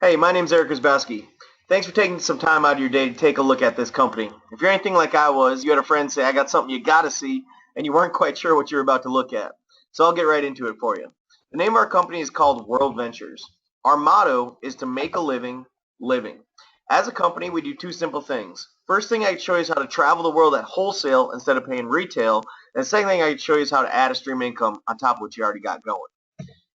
Hey, my name's Eric Grzybowski. Thanks for taking some time out of your day to take a look at this company. If you're anything like I was, you had a friend say, I got something you gotta see, and you weren't quite sure what you were about to look at. So I'll get right into it for you. The name of our company is called World Ventures. Our motto is to make a living, living. As a company, we do two simple things. First thing I can show you is how to travel the world at wholesale instead of paying retail. And the second thing I can show you is how to add a stream of income on top of what you already got going.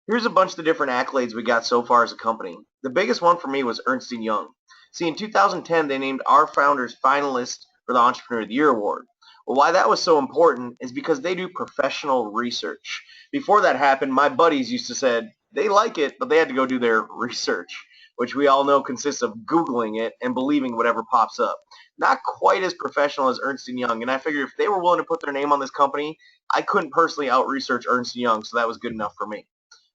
Here's a bunch of the different accolades we got so far as a company. The biggest one for me was Ernst & Young. See, in 2010, they named our founders finalists for the Entrepreneur of the Year award. Well, why that was so important is because they do professional research. Before that happened, my buddies used to say they like it, but they had to go do their research, which we all know consists of Googling it and believing whatever pops up. Not quite as professional as Ernst & Young, and I figured if they were willing to put their name on this company, I couldn't personally out-research Ernst & Young, so that was good enough for me.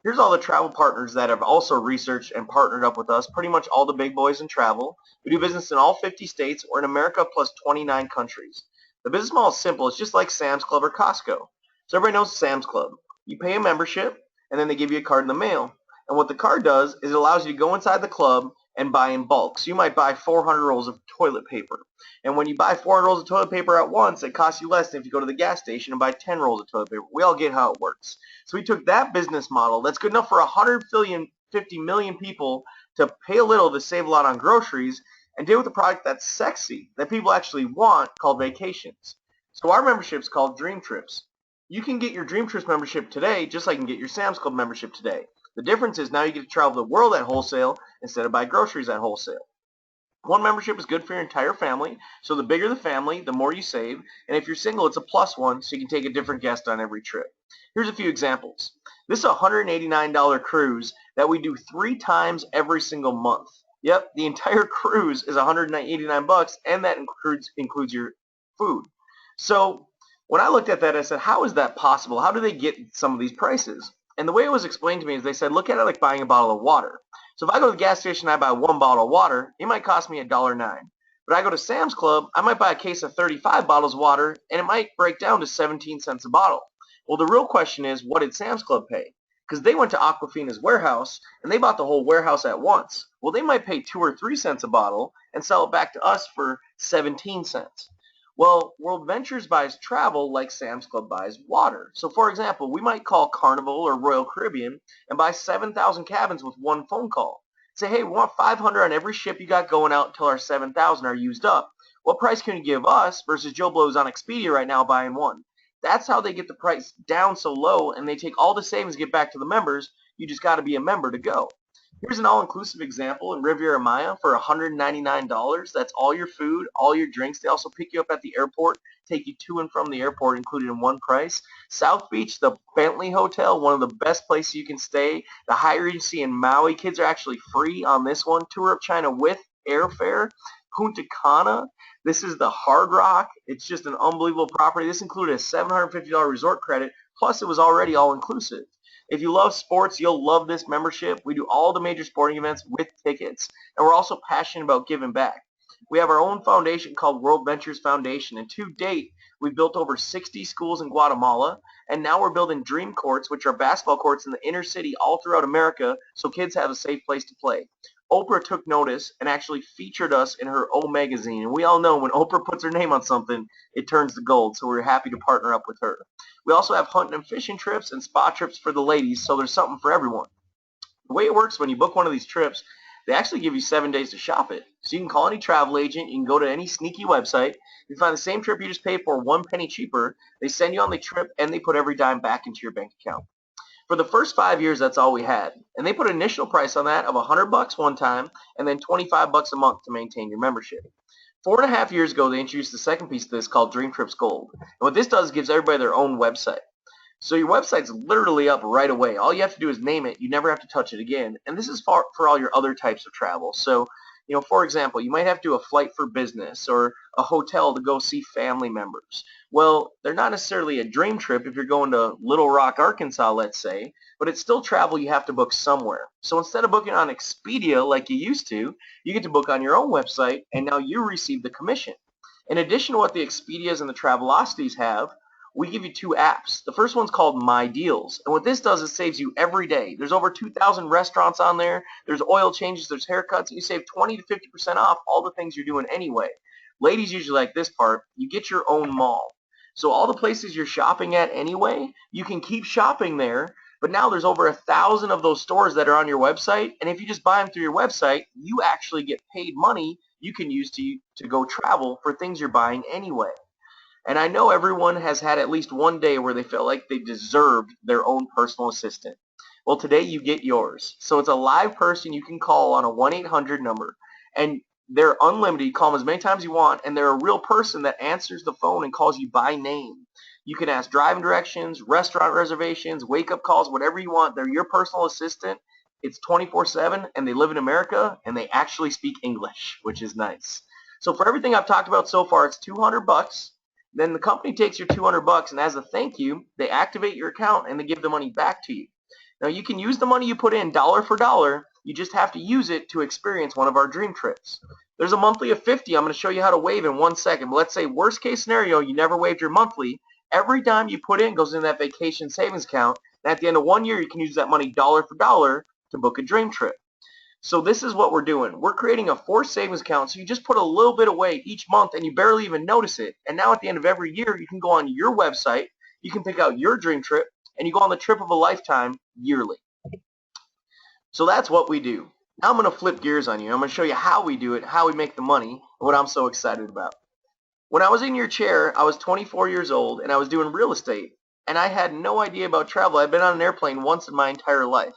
Here's all the travel partners that have also researched and partnered up with us, pretty much all the big boys in travel. We do business in all 50 states. We're in America plus 29 countries. The business model is simple. It's just like Sam's Club or Costco. So everybody knows Sam's Club. You pay a membership, and then they give you a card in the mail. And what the card does is it allows you to go inside the club and buy in bulk. So you might buy 400 rolls of toilet paper. And when you buy 400 rolls of toilet paper at once, it costs you less than if you go to the gas station and buy 10 rolls of toilet paper. We all get how it works. So we took that business model that's good enough for 150 million people to pay a little to save a lot on groceries and deal with a product that's sexy, that people actually want, called vacations. So our membership is called Dream Trips. You can get your Dream Trips membership today just like you can get your Sam's Club membership today. The difference is now you get to travel the world at wholesale instead of buy groceries at wholesale. One membership is good for your entire family, so the bigger the family, the more you save, and if you're single, it's a plus one, so you can take a different guest on every trip. Here's a few examples. This is a $189 cruise that we do 3 times every single month. Yep, the entire cruise is 189 bucks, and that includes your food. So when I looked at that, I said, how is that possible? How do they get some of these prices? And the way it was explained to me is they said, look at it like buying a bottle of water. So if I go to the gas station and I buy one bottle of water, it might cost me $1.09. But I go to Sam's Club, I might buy a case of 35 bottles of water, and it might break down to 17 cents a bottle. Well, the real question is, what did Sam's Club pay? Because they went to Aquafina's warehouse, and they bought the whole warehouse at once. Well, they might pay 2 or 3 cents a bottle and sell it back to us for 17 cents. Well, World Ventures buys travel like Sam's Club buys water. So for example, we might call Carnival or Royal Caribbean and buy 7,000 cabins with one phone call. Say, hey, we want 500 on every ship you got going out until our 7,000 are used up. What price can you give us versus Joe Blow's on Expedia right now buying one? That's how they get the price down so low, and they take all the savings to get back to the members. You just got to be a member to go. Here's an all-inclusive example in Riviera Maya for $199. That's all your food, all your drinks. They also pick you up at the airport, take you to and from the airport included in one price. South Beach, the Bentley Hotel, one of the best places you can stay. The Hyatt Regency in Maui, kids are actually free on this one. Tour of China with airfare. Punta Cana, this is the Hard Rock. It's just an unbelievable property. This included a $750 resort credit, plus it was already all-inclusive. If you love sports, you'll love this membership. We do all the major sporting events with tickets, and we're also passionate about giving back. We have our own foundation called World Ventures Foundation, and to date, we've built over 60 schools in Guatemala, and now we're building dream courts, which are basketball courts in the inner city all throughout America, so kids have a safe place to play. Oprah took notice and actually featured us in her O magazine. And we all know when Oprah puts her name on something, it turns to gold. So we're happy to partner up with her. We also have hunting and fishing trips and spa trips for the ladies, so there's something for everyone. The way it works when you book one of these trips, they actually give you 7 days to shop it. So you can call any travel agent, you can go to any sneaky website, you find the same trip you just paid for 1 penny cheaper, they send you on the trip, and they put every dime back into your bank account. For the first 5 years, that's all we had. And they put an initial price on that of $100 one time and then $25 a month to maintain your membership. 4.5 years ago, they introduced the second piece of this called Dream Trips Gold. And what this does is gives everybody their own website. So your website's literally up right away. All you have to do is name it. You never have to touch it again. And this is for all your other types of travel. So, for example, you might have to do a flight for business or a hotel to go see family members. Well, they're not necessarily a dream trip if you're going to Little Rock, Arkansas, let's say, but it's still travel you have to book somewhere. So instead of booking on Expedia like you used to, you get to book on your own website, and now you receive the commission. In addition to what the Expedias and the Travelocities have, we give you 2 apps. The first one's called My Deals, and what this does is saves you every day. There's over 2,000 restaurants on there. There's oil changes, there's haircuts, and you save 20 to 50% off all the things you're doing anyway. Ladies usually like this part. You get your own mall. So all the places you're shopping at anyway, you can keep shopping there, but now there's over 1,000 of those stores that are on your website, and if you just buy them through your website, you actually get paid money you can use to go travel for things you're buying anyway. And I know everyone has had at least one day where they felt like they deserved their own personal assistant. Well, today you get yours. So it's a live person you can call on a 1-800 number, and they're unlimited. You call them as many times as you want, and they're a real person that answers the phone and calls you by name. You can ask driving directions, restaurant reservations, wake-up calls, whatever you want. They're your personal assistant. It's 24/7, and they live in America, and they actually speak English, which is nice. So for everything I've talked about so far, it's $200. Then the company takes your $200, and as a thank you, they activate your account and they give the money back to you. Now you can use the money you put in dollar for dollar. You just have to use it to experience one of our dream trips. There's a monthly of $50. I'm going to show you how to waive in 1 second. But let's say worst case scenario, you never waived your monthly. Every dime you put in goes in that vacation savings account. And at the end of 1 year, you can use that money dollar for dollar to book a dream trip. So this is what we're doing. We're creating a forced savings account, so you just put a little bit away each month and you barely even notice it. And now at the end of every year, you can go on your website, you can pick out your dream trip, and you go on the trip of a lifetime yearly. So that's what we do. Now I'm going to flip gears on you. I'm going to show you how we do it, how we make the money, and what I'm so excited about. When I was in your chair, I was 24 years old, and I was doing real estate, and I had no idea about travel. I'd been on an airplane once in my entire life.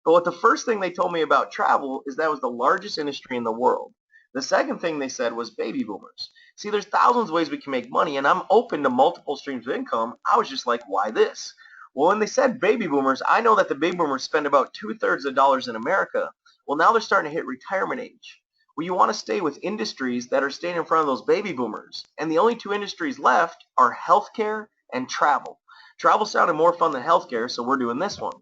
But what the first thing they told me about travel is that was the largest industry in the world. The second thing they said was baby boomers. See, there's thousands of ways we can make money, and I'm open to multiple streams of income. I was just like, why this? Well, when they said baby boomers, I know that the baby boomers spend about 2/3 of the dollars in America. Well, now they're starting to hit retirement age. Well, you want to stay with industries that are staying in front of those baby boomers. And the only 2 industries left are healthcare and travel. Travel sounded more fun than healthcare, so we're doing this one.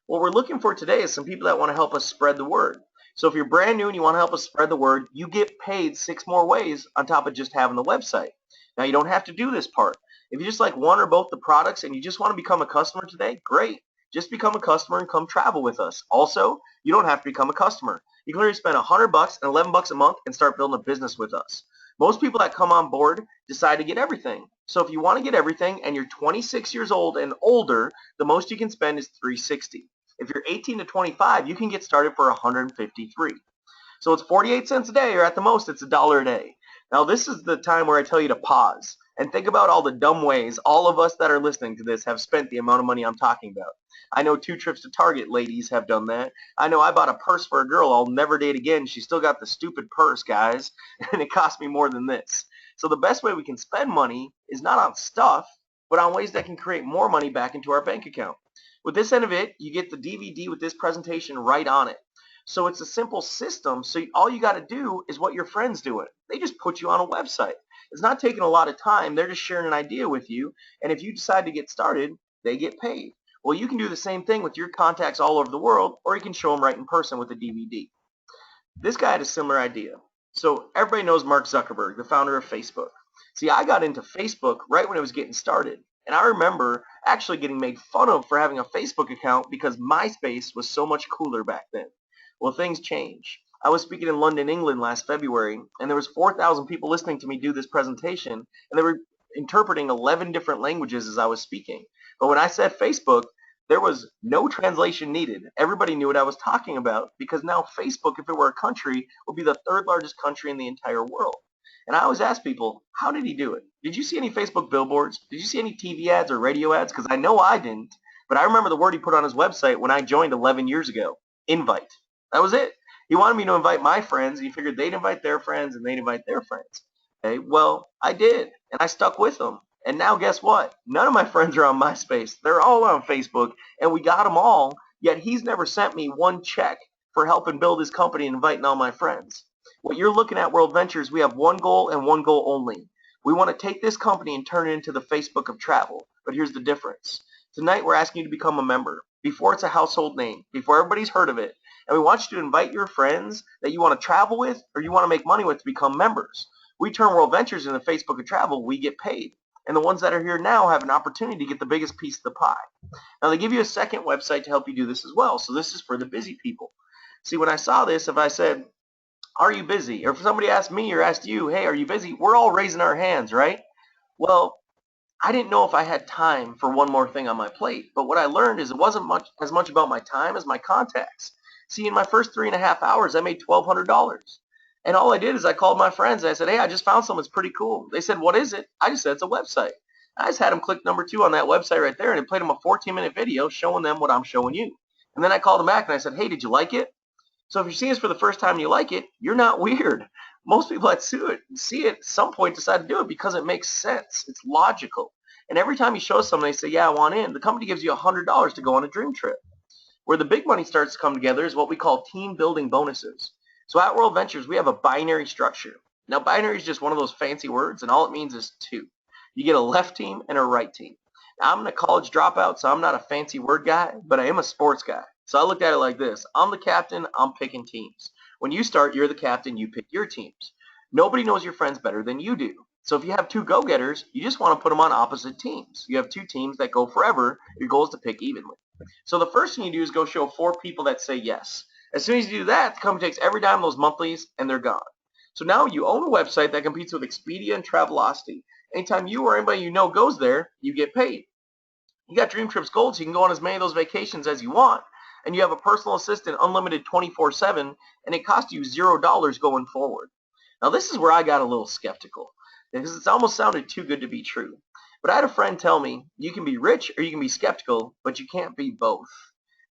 What we're looking for today is some people that want to help us spread the word. So if you're brand new and you want to help us spread the word, you get paid 6 more ways on top of just having the website. Now you don't have to do this part. If you just like one or both the products and you just want to become a customer today, great. Just become a customer and come travel with us. Also, you don't have to become a customer. You can literally spend $100 and $11 a month and start building a business with us. Most people that come on board decide to get everything. So if you want to get everything and you're 26 years old and older, the most you can spend is $360. If you're 18 to 25, you can get started for $153. So it's 48 cents a day, or at the most, it's $1 a day. Now this is the time where I tell you to pause and think about all the dumb ways all of us that are listening to this have spent the amount of money I'm talking about. I know 2 trips to Target ladies have done that. I know I bought a purse for a girl I'll never date again. She still got the stupid purse, guys, and it cost me more than this. So the best way we can spend money is not on stuff, but on ways that can create more money back into our bank account. With this end of it, you get the DVD with this presentation right on it. So it's a simple system, so all you got to do is what your friends do it. They just put you on a website. It's not taking a lot of time. They're just sharing an idea with you, and if you decide to get started, they get paid. Well, you can do the same thing with your contacts all over the world, or you can show them right in person with a DVD. This guy had a similar idea. So everybody knows Mark Zuckerberg, the founder of Facebook. See, I got into Facebook right when it was getting started. And I remember actually getting made fun of for having a Facebook account because MySpace was so much cooler back then. Well, things change. I was speaking in London, England last February, and there was 4,000 people listening to me do this presentation, and they were interpreting 11 different languages as I was speaking. But when I said Facebook, there was no translation needed. Everybody knew what I was talking about because now Facebook, if it were a country, would be the 3rd largest country in the entire world. And I always ask people, how did he do it? Did you see any Facebook billboards? Did you see any TV ads or radio ads? Because I know I didn't. But I remember the word he put on his website when I joined 11 years ago. Invite. That was it. He wanted me to invite my friends, and he figured they'd invite their friends, and they'd invite their friends. Okay, well, I did, and I stuck with them. And now guess what? None of my friends are on MySpace. They're all on Facebook, and we got them all, yet he's never sent me one check for helping build his company and inviting all my friends. What you're looking at, World Ventures, we have one goal and one goal only. We want to take this company and turn it into the Facebook of travel. But here's the difference. Tonight we're asking you to become a member before it's a household name, before everybody's heard of it. And we want you to invite your friends that you want to travel with or you want to make money with to become members. We turn World Ventures into Facebook of travel, we get paid. and the ones that are here now have an opportunity to get the biggest piece of the pie. Now they give you a second website to help you do this as well, so this is for the busy people. See, when I saw this, if I said, are you busy? Or if somebody asked me or asked you, hey, are you busy? We're all raising our hands, right? Well, I didn't know if I had time for one more thing on my plate, but what I learned is it wasn't as much about my time as my contacts. See, in my first 3.5 hours, I made $1,200. And all I did is I called my friends and I said, hey, I just found something that's pretty cool. They said, what is it? I just said, it's a website. I just had them click number 2 on that website right there, and it played them a 14-minute video showing them what I'm showing you. And then I called them back and I said, hey, did you like it? So if you're seeing this for the first time and you like it, you're not weird. Most people that see it at some point decide to do it because it makes sense. It's logical. And every time you show someone, they say, yeah, I want in, the company gives you $100 to go on a dream trip. Where the big money starts to come together is what we call team building bonuses. So at World Ventures, we have a binary structure. Now, binary is just one of those fancy words, and all it means is 2. You get a left team and a right team. Now, I'm a college dropout, so I'm not a fancy word guy, but I am a sports guy. So I looked at it like this. I'm the captain, I'm picking teams. When you start, you're the captain, you pick your teams. Nobody knows your friends better than you do. So if you have 2 go-getters, you just want to put them on opposite teams. You have 2 teams that go forever. Your goal is to pick evenly. So the first thing you do is go show 4 people that say yes. As soon as you do that, the company takes every dime of those monthlies and they're gone. So now you own a website that competes with Expedia and Travelocity. Anytime you or anybody you know goes there, you get paid. You got Dream Trips Gold, so you can go on as many of those vacations as you want. And you have a personal assistant unlimited 24/7, and it costs you $0 going forward. Now this is where I got a little skeptical, because it almost sounded too good to be true. But I had a friend tell me, you can be rich or you can be skeptical, but you can't be both.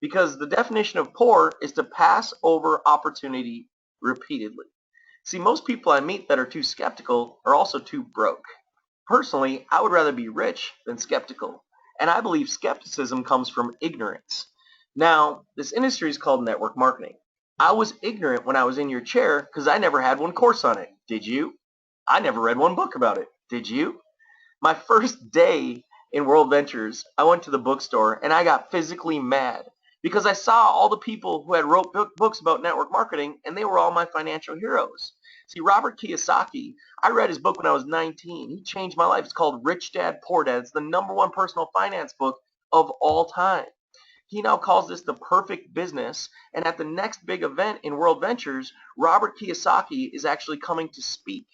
Because the definition of poor is to pass over opportunity repeatedly. See, most people I meet that are too skeptical are also too broke. Personally, I would rather be rich than skeptical. And I believe skepticism comes from ignorance. Now, this industry is called network marketing. I was ignorant when I was in your chair because I never had one course on it. Did you? I never read one book about it. Did you? My first day in World Ventures, I went to the bookstore and I got physically mad because I saw all the people who had wrote books about network marketing, and they were all my financial heroes. See, Robert Kiyosaki, I read his book when I was 19. He changed my life. It's called Rich Dad, Poor Dad. It's the #1 personal finance book of all time. He now calls this the perfect business, and at the next big event in World Ventures, Robert Kiyosaki is actually coming to speak,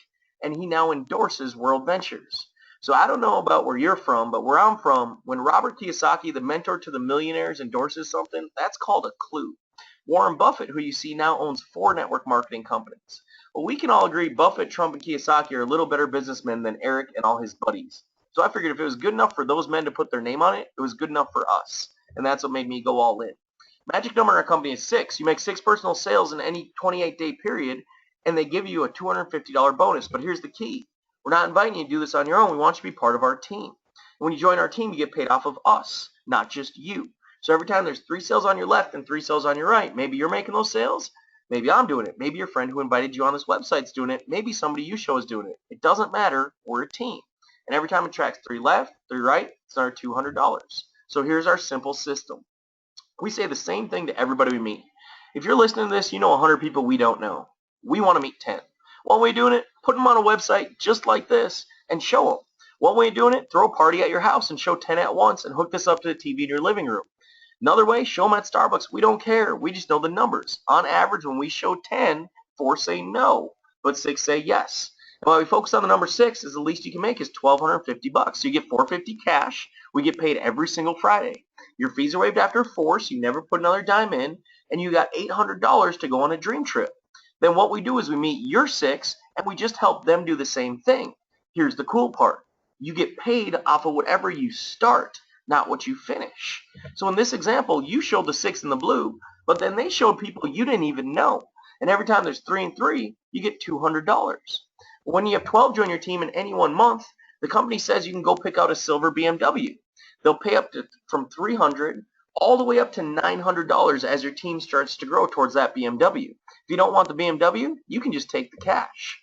and he now endorses World Ventures. So I don't know about where you're from, but where I'm from, when Robert Kiyosaki, the mentor to the millionaires, endorses something, that's called a clue. Warren Buffett, who you see now owns 4 network marketing companies. Well, we can all agree Buffett, Trump, and Kiyosaki are a little better businessmen than Eric and all his buddies. So I figured if it was good enough for those men to put their name on it, it was good enough for us. And that's what made me go all in. Magic number in our company is 6. You make 6 personal sales in any 28-day period, and they give you a $250 bonus. But here's the key. We're not inviting you to do this on your own. We want you to be part of our team. And when you join our team, you get paid off of us, not just you. So every time there's 3 sales on your left and 3 sales on your right, maybe you're making those sales. Maybe I'm doing it. Maybe your friend who invited you on this website's doing it. Maybe somebody you show is doing it. It doesn't matter. We're a team. And every time it tracks 3 left, 3 right, it's another $200. So here's our simple system. We say the same thing to everybody we meet. If you're listening to this, you know 100 people we don't know. We want to meet 10. One way of doing it, put them on a website just like this and show them. One way of doing it, throw a party at your house and show 10 at once and hook this up to the TV in your living room. Another way, show them at Starbucks. We don't care. We just know the numbers. On average, when we show 10, 4 say no, but 6 say yes. And why we focus on the number 6 is the least you can make is $1,250. So you get $450 cash. We get paid every single Friday. Your fees are waived after 4, so you never put another dime in, and you got $800 to go on a dream trip. Then what we do is we meet your 6, and we just help them do the same thing. Here's the cool part. You get paid off of whatever you start, not what you finish. So in this example, you showed the 6 in the blue, but then they showed people you didn't even know. And every time there's 3 and 3, you get $200. When you have 12 join your team in any one month, the company says you can go pick out a silver BMW. They'll pay up to from $300 all the way up to $900 as your team starts to grow towards that BMW. If you don't want the BMW, you can just take the cash.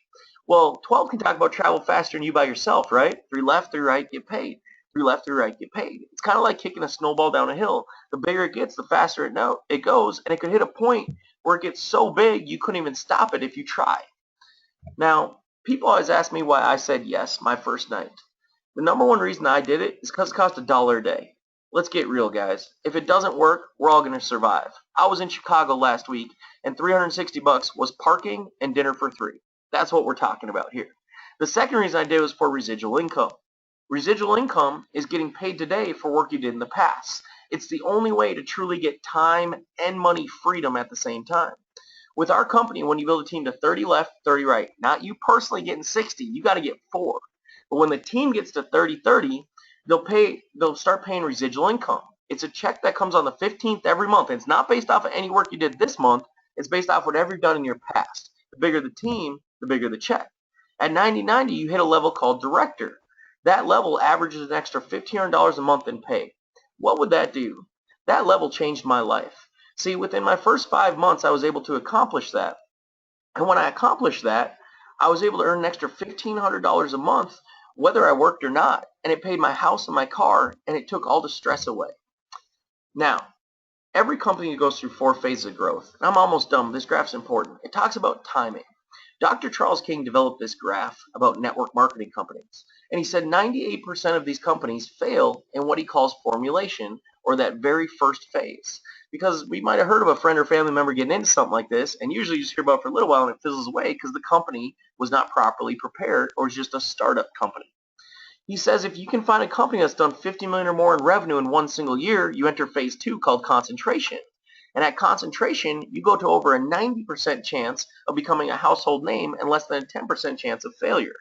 Well, 12 can talk about travel faster than you by yourself, right? 3 left, 3 right, get paid. 3 left, 3 right, get paid. It's kind of like kicking a snowball down a hill. The bigger it gets, the faster it goes, and it could hit a point where it gets so big you couldn't even stop it if you try. Now, people always ask me why I said yes my first night. The number one reason I did it is because it cost $1 a day. Let's get real, guys. If it doesn't work, we're all going to survive. I was in Chicago last week, and $360 was parking and dinner for three. That's what we're talking about here. The second reason I did was for residual income. Residual income is getting paid today for work you did in the past. It's the only way to truly get time and money freedom at the same time. With our company, when you build a team to 30 left, 30 right, not you personally getting 60, you got to get 4. But when the team gets to 30-30, they'll start paying residual income. It's a check that comes on the 15th every month. It's not based off of any work you did this month. It's based off whatever you've done in your past. The bigger the team, the bigger the check. At 90-90, you hit a level called director. That level averages an extra $1,500 a month in pay. What would that do? That level changed my life. See, within my first 5 months, I was able to accomplish that. And when I accomplished that, I was able to earn an extra $1,500 a month, whether I worked or not. And it paid my house and my car, and it took all the stress away. Now, every company goes through 4 phases of growth. And I'm almost done. This graph's important. It talks about timing. Dr. Charles King developed this graph about network marketing companies. And he said 98% of these companies fail in what he calls formulation, or that very first phase. Because we might have heard of a friend or family member getting into something like this, and usually you just hear about it for a little while and it fizzles away because the company was not properly prepared or is just a startup company. He says if you can find a company that's done $50 million or more in revenue in one single year, you enter phase 2 called concentration. And at concentration, you go to over a 90% chance of becoming a household name and less than a 10% chance of failure.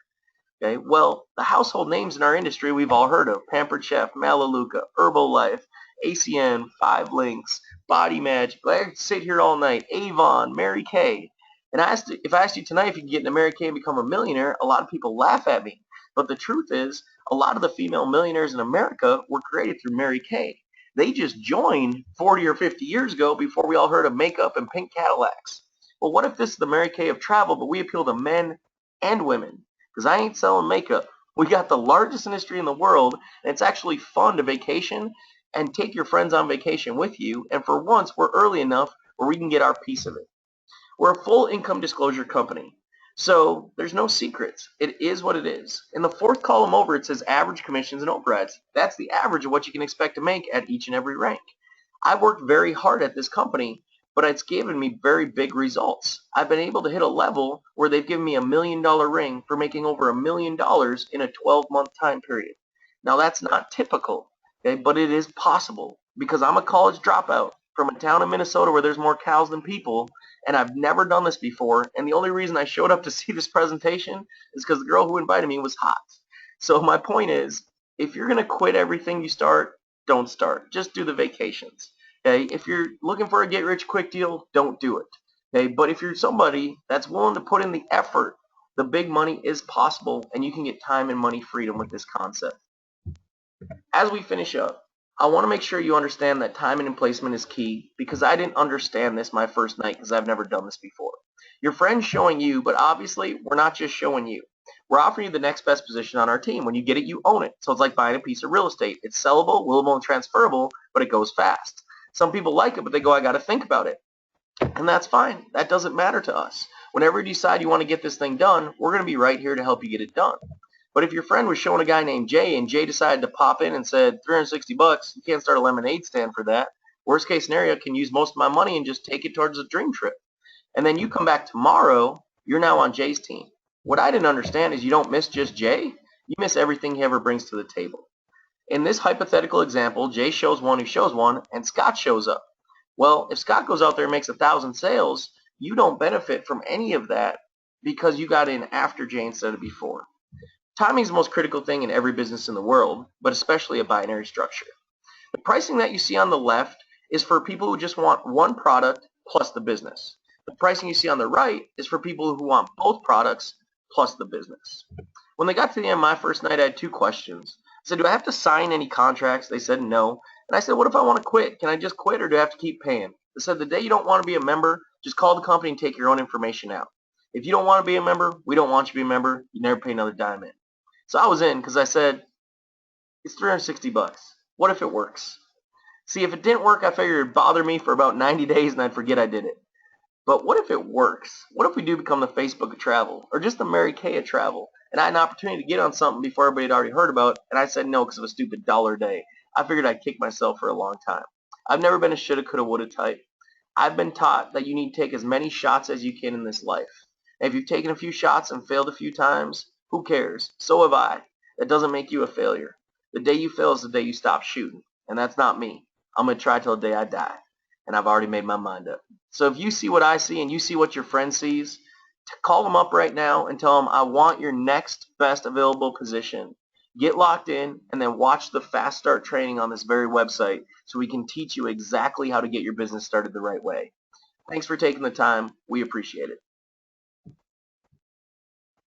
Okay, well, the household names in our industry we've all heard of: Pampered Chef, Melaleuca, Herbalife, ACN, 5 Links, Body Magic. I could sit here all night. Avon, Mary Kay. And if I asked you tonight if you can get into Mary Kay and become a millionaire, a lot of people laugh at me. But the truth is, a lot of the female millionaires in America were created through Mary Kay. They just joined 40 or 50 years ago before we all heard of makeup and pink Cadillacs. Well, what if this is the Mary Kay of travel, but we appeal to men and women? Because I ain't selling makeup. We got the largest industry in the world, and it's actually fun to vacation and take your friends on vacation with you. And for once, we're early enough where we can get our piece of it. We're a full income disclosure company. So there's no secrets. It is what it is. In the 4th column over, it says average commissions and overrides. That's the average of what you can expect to make at each and every rank. I've worked very hard at this company, but it's given me very big results. I've been able to hit a level where they've given me $1 million ring for making over $1 million in a 12-month time period. Now that's not typical, okay, but it is possible because I'm a college dropout from a town in Minnesota where there's more cows than people, and I've never done this before, and the only reason I showed up to see this presentation is because the girl who invited me was hot. So my point is, if you're going to quit everything you start, don't start. Just do the vacations. Okay? If you're looking for a get-rich-quick deal, don't do it. Okay? But if you're somebody that's willing to put in the effort, the big money is possible, and you can get time and money freedom with this concept. As we finish up, I want to make sure you understand that timing and placement is key, because I didn't understand this my first night because I've never done this before. Your friend's showing you, but obviously we're not just showing you. We're offering you the next best position on our team. When you get it, you own it. So it's like buying a piece of real estate. It's sellable, willable, and transferable, but it goes fast. Some people like it, but they go, I got to think about it. And that's fine. That doesn't matter to us. Whenever you decide you want to get this thing done, we're going to be right here to help you get it done. But if your friend was showing a guy named Jay and Jay decided to pop in and said, $360, you can't start a lemonade stand for that. Worst case scenario, I can use most of my money and just take it towards a dream trip. And then you come back tomorrow, you're now on Jay's team. What I didn't understand is you don't miss just Jay, you miss everything he ever brings to the table. In this hypothetical example, Jay shows one who shows one, and Scott shows up. Well, if Scott goes out there and makes 1,000 sales, you don't benefit from any of that because you got in after Jay instead of before. Timing is the most critical thing in every business in the world, but especially a binary structure. The pricing that you see on the left is for people who just want one product plus the business. The pricing you see on the right is for people who want both products plus the business. When they got to the end of my first night, I had 2 questions. I said, do I have to sign any contracts? They said no. And I said, what if I want to quit? Can I just quit, or do I have to keep paying? They said, the day you don't want to be a member, just call the company and take your own information out. If you don't want to be a member, we don't want you to be a member. You never pay another dime in. So I was in because I said, it's $360. What if it works? See, if it didn't work, I figured it'd bother me for about 90 days and I'd forget I did it. But what if it works? What if we do become the Facebook of travel, or just the Mary Kay of travel? and I had an opportunity to get on something before everybody had already heard about it, and I said no because of a stupid dollar a day. I figured I'd kick myself for a long time. I've never been a shoulda, coulda, woulda type. I've been taught that you need to take as many shots as you can in this life. And if you've taken a few shots and failed a few times, who cares? So have I. That doesn't make you a failure. The day you fail is the day you stop shooting, and that's not me. I'm going to try till the day I die, and I've already made my mind up. So if you see what I see and you see what your friend sees, call them up right now and tell them I want your next best available position. Get locked in and then watch the Fast Start training on this very website so we can teach you exactly how to get your business started the right way. Thanks for taking the time. We appreciate it.